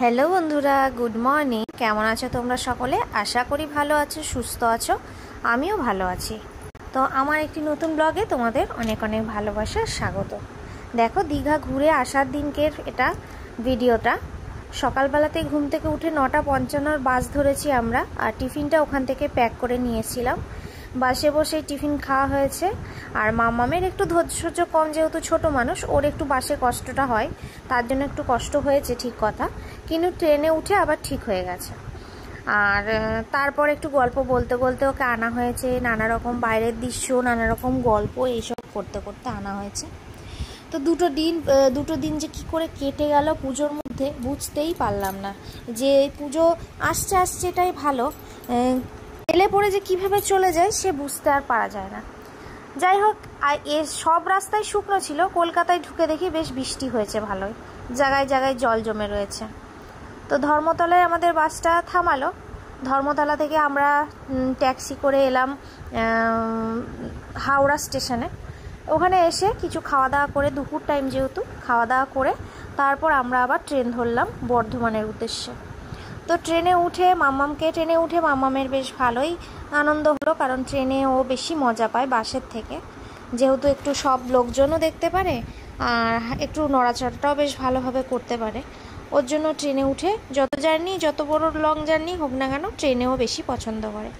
Hello বন্ধুরা, good morning. কেমন আছো তোমরা সকলে? আশা করি ভালো আছো, সুস্থ আছো। আমিও ভালো আছি। তো আমার একটি নতুন ব্লগে তোমাদের অনেক অনেক ভালোবাসার স্বাগত। দেখো, দীঘা ঘুরে আসার দিনকের এটা ভিডিওটা। সকালবেলাতে ঘুম থেকে উঠে 9:55 বাস ধরেছি আমরা, আর টিফিনটা ওখান থেকে প্যাক করে নিয়েছিলাম। বাসে বসে টিফিন খাওয়া হয়েছে। আর মামামের একটু ধৈর্য কম, যেহেতু ছোট মানুষ, ওর একটু বাসে কষ্টটা হয়, তার জন্য একটু কষ্ট হয়েছে, ঠিক কথা। কিন্তু ট্রেনে উঠে আবার ঠিক হয়ে গেছে। আর তারপর একটু গল্প বলতে বলতে ওকে আনা হয়েছে। নানা রকম বাইরের দৃশ্য, নানা রকম গল্প, এইসব করতে করতে আনা হয়েছে। তো দুটো দিন যে কী করে কেটে গেল পুজোর মধ্যে বুঝতেই পারলাম না। যে পুজো আসছে এটাই ভালো, এলে পরে যে কিভাবে চলে যায় সে বুঝতে আর পারা যায় না। যাই হোক, সব রাস্তায় শুকনো ছিল। কলকাতায় ঢুকে দেখি বেশ বৃষ্টি হয়েছে ভালোই, জায়গায় জায়গায় জল জমে রয়েছে। তো ধর্মতলায় আমাদের বাসটা থামালো। ধর্মতলা থেকে আমরা ট্যাক্সি করে এলাম হাওড়া স্টেশনে। ওখানে এসে কিছু খাওয়া দাওয়া করে, দুপুর টাইম যেহেতু, খাওয়া দাওয়া করে তারপর আমরা আবার ট্রেন ধরলাম বর্ধমানের উদ্দেশ্যে। তো ট্রেনে উঠে মাম্মামের বেশ ভালোই আনন্দ হলো, কারণ ট্রেনে ও বেশি মজা পায় বাসের থেকে, যেহেতু একটু সব লোকজনও দেখতে পারে আর একটু নড়াচড়াটাও বেশ ভালোভাবে করতে পারে। ওর জন্য ট্রেনে উঠে যত বড় লং জার্নি হোক না কেন, ট্রেনেও বেশি পছন্দ করে।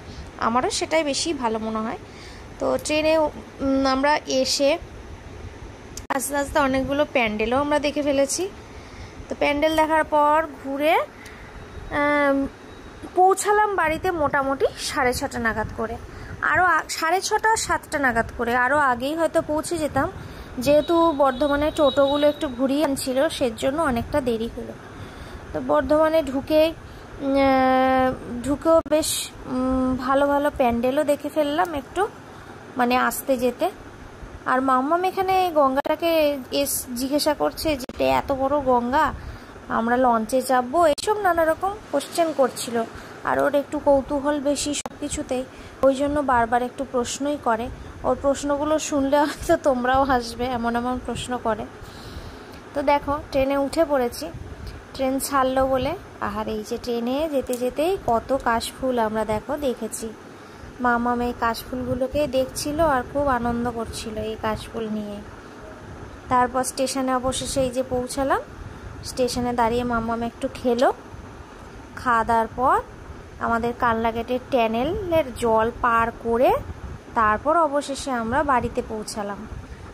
আমারও সেটাই বেশি ভালো মনে হয়। তো ট্রেনে আমরা এসে আস্তে আস্তে অনেকগুলো প্যান্ডেলও আমরা দেখে ফেলেছি। তো প্যান্ডেল দেখার পর ঘুরে পৌঁছালাম বাড়িতে মোটামুটি 6:30 নাগাদ করে। আরও 6:30 7টা নাগাদ করে, আরও আগেই হয়তো পৌঁছে যেতাম, যেহেতু বর্ধমানে টোটোগুলো একটু ঘুরিয়ে আনছিল, সেজন্য অনেকটা দেরি হলো। তো বর্ধমানে ঢুকেও বেশ ভালো ভালো প্যান্ডেলও দেখে ফেললাম একটু, মানে আসতে যেতে। আর মাম্মাম এখানে গঙ্গাটাকে জিজ্ঞাসা করছে যে এত বড় গঙ্গা, আমরা লঞ্চে চাপবো, এসব নানা রকম কোশ্চেন করছিল। আর ওর একটু কৌতূহল বেশি সব কিছুতেই, ওই জন্য বারবার একটু প্রশ্নই করে। ওর প্রশ্নগুলো শুনলে হয়তো তোমরাও হাসবে, এমন এমন প্রশ্ন করে। তো দেখো, ট্রেনে উঠে পড়েছি। ট্রেন ছাড়লো বলে, আর এই যে ট্রেনে যেতে যেতেই কত কাশফুল আমরা দেখেছি। মামাম এই কাশফুলগুলোকে দেখছিল আর খুব আনন্দ করছিল এই কাশফুল নিয়ে। তারপর স্টেশনে অবশেষে এই যে পৌঁছালাম। স্টেশনে দাঁড়িয়ে মামাম একটু খেলো। খাওয়া দাওয়ার পর আমাদের কালনা গেটের টানেলের জল পার করে তারপর অবশেষে আমরা বাড়িতে পৌঁছালাম।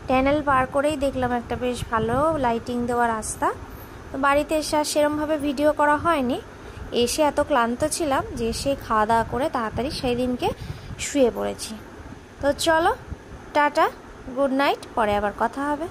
টানেল পার করেই দেখলাম একটা বেশ ভালো লাইটিং দেওয়া রাস্তা। তো বাড়িতে এসে আর সেরমভাবে ভিডিও করা হয়নি। এসে এত ক্লান্ত ছিলাম যে এসে খাওয়া দাওয়া করে তাড়াতাড়ি সেই দিনকে শুয়ে পড়েছি। তো চলো, টাটা, গুড নাইট, পরে আবার কথা হবে।